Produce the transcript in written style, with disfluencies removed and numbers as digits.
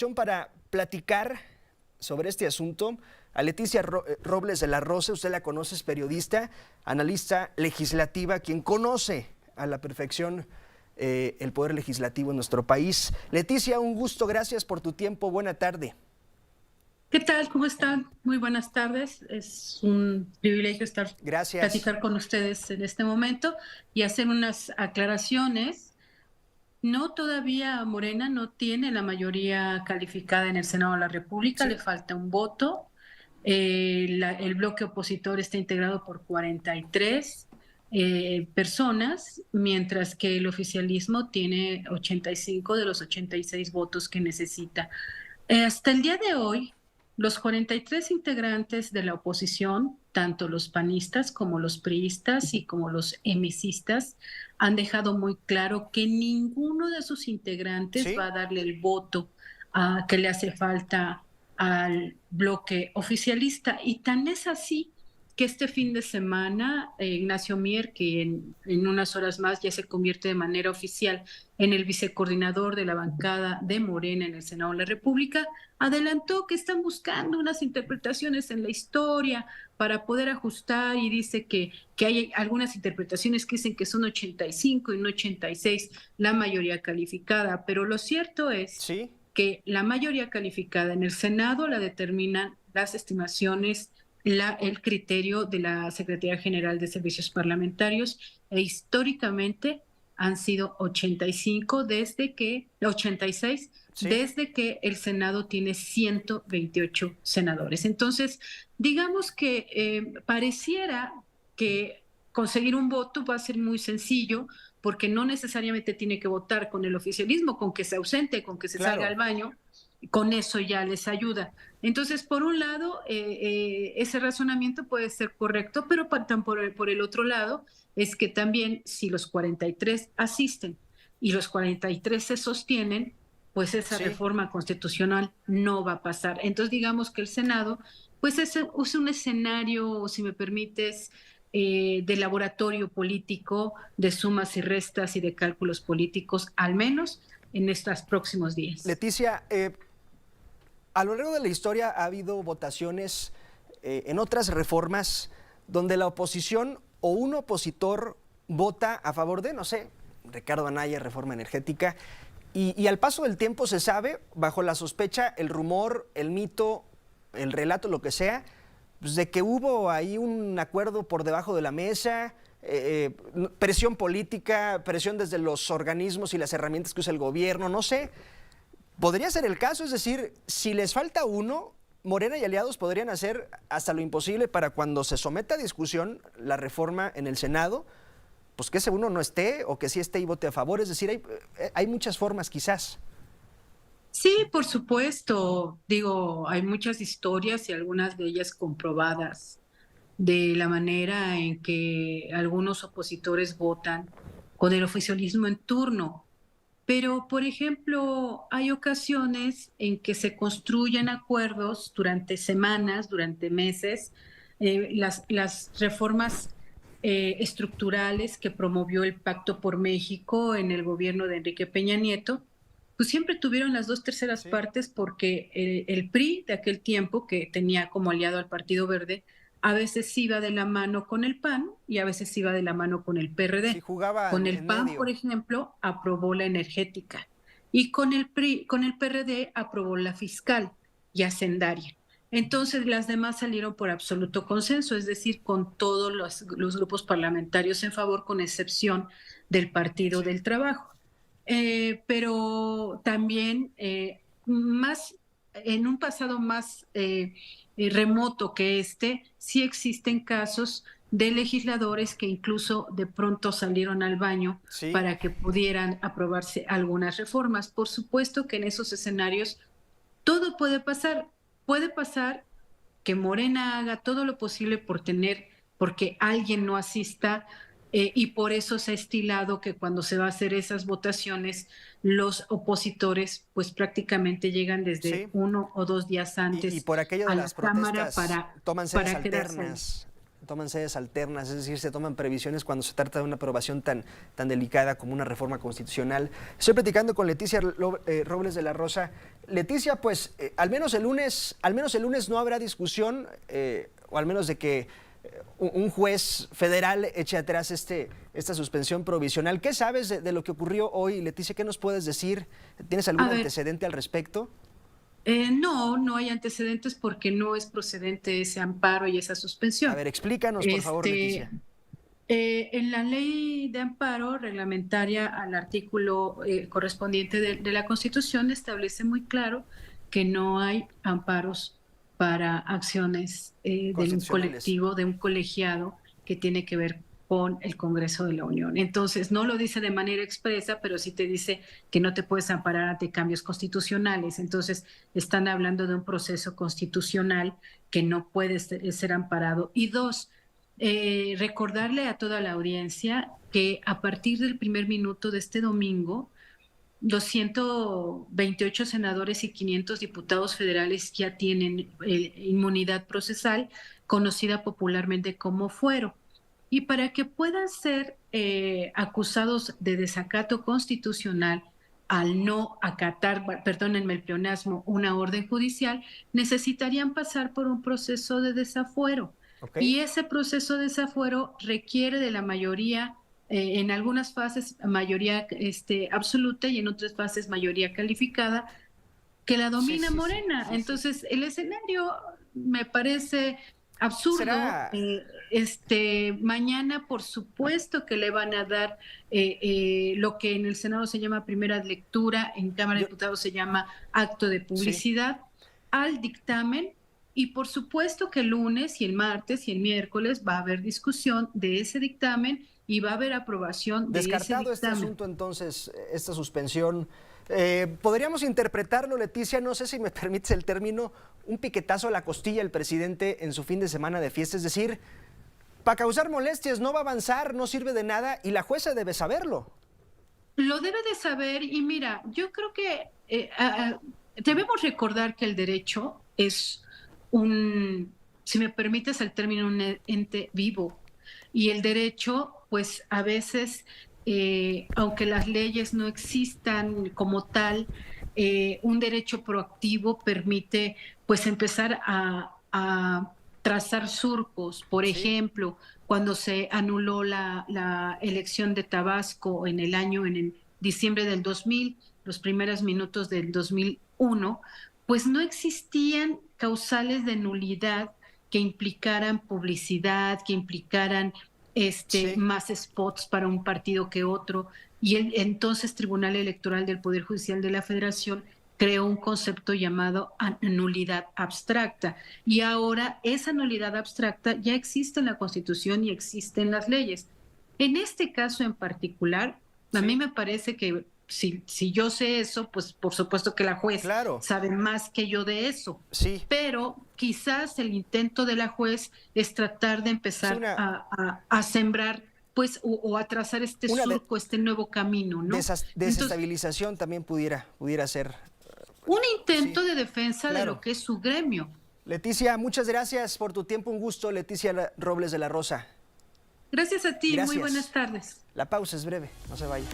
Para platicar sobre este asunto a Leticia Robles de la Rosa. Usted la conoce, es periodista, analista legislativa, quien conoce a la perfección el poder legislativo en nuestro país. Leticia, un gusto, gracias por tu tiempo, buena tarde. ¿Qué tal? ¿Cómo están? Muy buenas tardes. Es un privilegio Gracias. platicar con ustedes en este momento y hacer unas aclaraciones. No, todavía Morena no tiene la mayoría calificada en el Senado de la República, le Sí, falta un voto. El bloque opositor está integrado por 43 personas, mientras que el oficialismo tiene 85 de los 86 votos que necesita. Hasta el día de hoy, los 43 integrantes de la oposición, tanto los panistas como los priistas y como los emicistas, han dejado muy claro que ninguno de sus integrantes va sí. a darle el voto que le hace falta al bloque oficialista. Y tan es así que este fin de semana, Ignacio Mier, que en unas horas más ya se convierte de manera oficial en el vicecoordinador de la bancada de Morena en el Senado de la República, adelantó que están buscando unas interpretaciones en la historia para poder ajustar y dice que hay algunas interpretaciones que dicen que son 85 y no 86 la mayoría calificada, pero lo cierto es Sí. que la mayoría calificada en el Senado la determinan las estimaciones, el criterio de la Secretaría General de Servicios Parlamentarios, e históricamente han sido 86 Sí. desde que el Senado tiene 128 senadores. Entonces, digamos que pareciera que conseguir un voto va a ser muy sencillo, porque no necesariamente tiene que votar con el oficialismo, con que se ausente, con que se salga al Claro. baño, con eso ya les ayuda. Entonces, por un lado, ese razonamiento puede ser correcto, pero por el otro lado, es que también si los 43 asisten y los 43 se sostienen, pues esa Sí. reforma constitucional no va a pasar. Entonces, digamos que el Senado, pues es un escenario, si me permites, de laboratorio político, de sumas y restas y de cálculos políticos, al menos en estos próximos días. Leticia, a lo largo de la historia ha habido votaciones en otras reformas donde la oposición o un opositor vota a favor de, no sé, Ricardo Anaya, reforma energética, y al paso del tiempo se sabe, bajo la sospecha, el rumor, el mito, el relato, lo que sea, pues de que hubo ahí un acuerdo por debajo de la mesa, presión política, presión desde los organismos y las herramientas que usa el gobierno, no sé. Podría ser el caso, es decir, si les falta uno, Morena y aliados podrían hacer hasta lo imposible para cuando se someta a discusión la reforma en el Senado, pues que ese uno no esté o que sí esté y vote a favor. Es decir, hay muchas formas quizás. Sí, por supuesto. Digo, hay muchas historias y algunas de ellas comprobadas de la manera en que algunos opositores votan con el oficialismo en turno. Pero, por ejemplo, hay ocasiones en que se construyen acuerdos durante semanas, durante meses, las reformas estructurales que promovió el Pacto por México en el gobierno de Enrique Peña Nieto, pues siempre tuvieron las dos terceras Sí. partes porque el PRI de aquel tiempo, que tenía como aliado al Partido Verde, a veces iba de la mano con el PAN y a veces iba de la mano con el Sí, PRD. jugaba Con el en PAN, por medio. ejemplo, aprobó la energética y con el PRD aprobó la fiscal y hacendaria. Entonces, las demás salieron por absoluto consenso, es decir, con todos los grupos parlamentarios en favor, con excepción del Partido Sí. del Trabajo. Pero también, en un pasado más remoto que este, sí existen casos de legisladores que incluso de pronto salieron al baño Sí. para que pudieran aprobarse algunas reformas. Por supuesto que en esos escenarios todo puede pasar. Puede pasar que Morena haga todo lo posible porque alguien no asista, y por eso se ha estilado que cuando se va a hacer esas votaciones, los opositores pues prácticamente llegan desde Sí. 1 o 2 días Y antes por aquello de a las la Cámara protestas, toman sedes para quedarse ahí. alternas. toman sedes alternas, es decir, se toman previsiones cuando se trata de una aprobación tan delicada como una reforma constitucional. Estoy platicando con Leticia Robles de la Rosa. Leticia, pues al menos el lunes no habrá discusión, o al menos de que un juez federal eche atrás esta suspensión provisional. ¿Qué sabes de lo que ocurrió hoy, Leticia? ¿Qué nos puedes decir? ¿Tienes algún antecedente al respecto? No hay antecedentes porque no es procedente ese amparo y esa suspensión. A ver, explícanos, por favor, Leticia. En la ley de amparo reglamentaria al artículo correspondiente de la Constitución establece muy claro que no hay amparos para acciones de un colectivo, de un colegiado que tiene que ver con el Congreso de la Unión. Entonces, no lo dice de manera expresa, pero sí te dice que no te puedes amparar ante cambios constitucionales. Entonces, están hablando de un proceso constitucional que no puede ser amparado. Y dos, recordarle a toda la audiencia que a partir del primer minuto de este domingo, 228 senadores y 500 diputados federales ya tienen inmunidad procesal, conocida popularmente como fuero. Y para que puedan ser acusados de desacato constitucional al no acatar, perdónenme el pleonasmo, una orden judicial, necesitarían pasar por un proceso de desafuero. Y ese proceso de desafuero requiere de la mayoría, en algunas fases mayoría absoluta y en otras fases mayoría calificada, que la domina Morena. Entonces, el escenario me parece absurdo. Mañana, por supuesto que le van a dar lo que en el Senado se llama primera lectura, en Cámara de Diputados se llama acto de publicidad al dictamen, y por supuesto que el lunes y el martes y el miércoles va a haber discusión de ese dictamen y va a haber aprobación de ese dictamen. Descartado este asunto, entonces, esta suspensión, podríamos interpretarlo, Leticia, no sé si me permites el término, un piquetazo a la costilla el presidente en su fin de semana de fiesta, es decir, para causar molestias, no va a avanzar, no sirve de nada y la jueza debe saberlo. Lo debe de saber y mira, yo creo que debemos recordar que el derecho es si me permites el término, un ente vivo, y el derecho, pues a veces, aunque las leyes no existan como tal, un derecho proactivo permite pues empezar a trazar surcos. Por ejemplo, cuando se anuló la elección de Tabasco en el diciembre del 2000, los primeros minutos del 2001, pues no existían causales de nulidad que implicaran publicidad, que implicaran más spots para un partido que otro, y el entonces Tribunal Electoral del Poder Judicial de la Federación creó un concepto llamado nulidad abstracta, y ahora esa nulidad abstracta ya existe en la Constitución y existe en las leyes. En este caso en particular, a mí me parece que si yo sé eso, pues por supuesto que la juez sabe más que yo de eso. Pero quizás el intento de la juez es tratar de empezar a sembrar, pues, o a trazar este surco, este nuevo camino, ¿no? Desestabilización. Entonces, también pudiera ser. Un intento de defensa de lo que es su gremio. Leticia, muchas gracias por tu tiempo, un gusto. Leticia Robles de la Rosa. Gracias a ti, muy buenas tardes. La pausa es breve, no se vaya.